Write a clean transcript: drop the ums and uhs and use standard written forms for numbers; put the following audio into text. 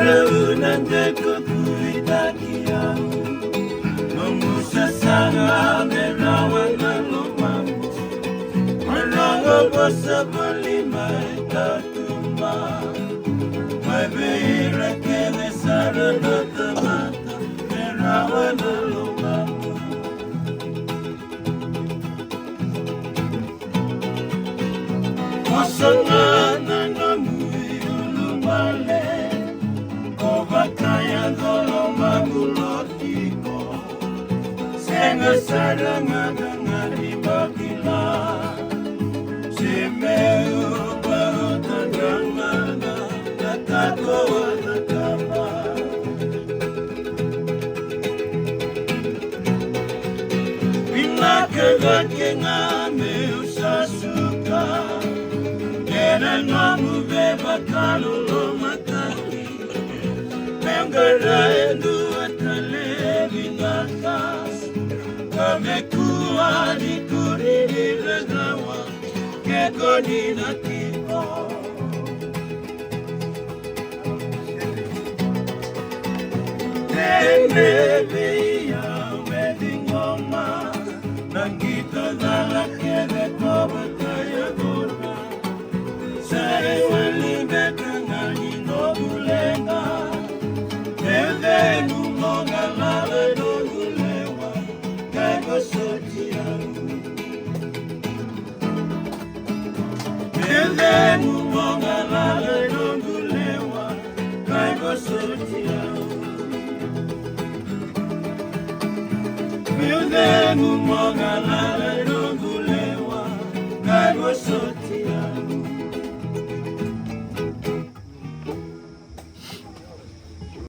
Reunante kukuitakia Mamusa sana merawa na lumamu Marango bosa balima itatuma Mabeira kele sara na tamata Merawa na lumamu Masangana na mui ulumale Kaya dolo magulotiko Senga saranga ngari bakila Simeu barotandramana Natako wanakama Pinakagake ngame usasuka Kena ngamu beba kalulo mataki Mengarendu atalevi nakas Kamekuwa di kuriri regawa Keko di natiko Tenebe ya wedding ngoma Nangito dala kede kobataya gona Say wali beka ngani no bulenga Mevenu monga lala dogulewa Kaigo sotiaru Mevenu monga lala dogulewa Kaigo sotiaru Mevenu monga lala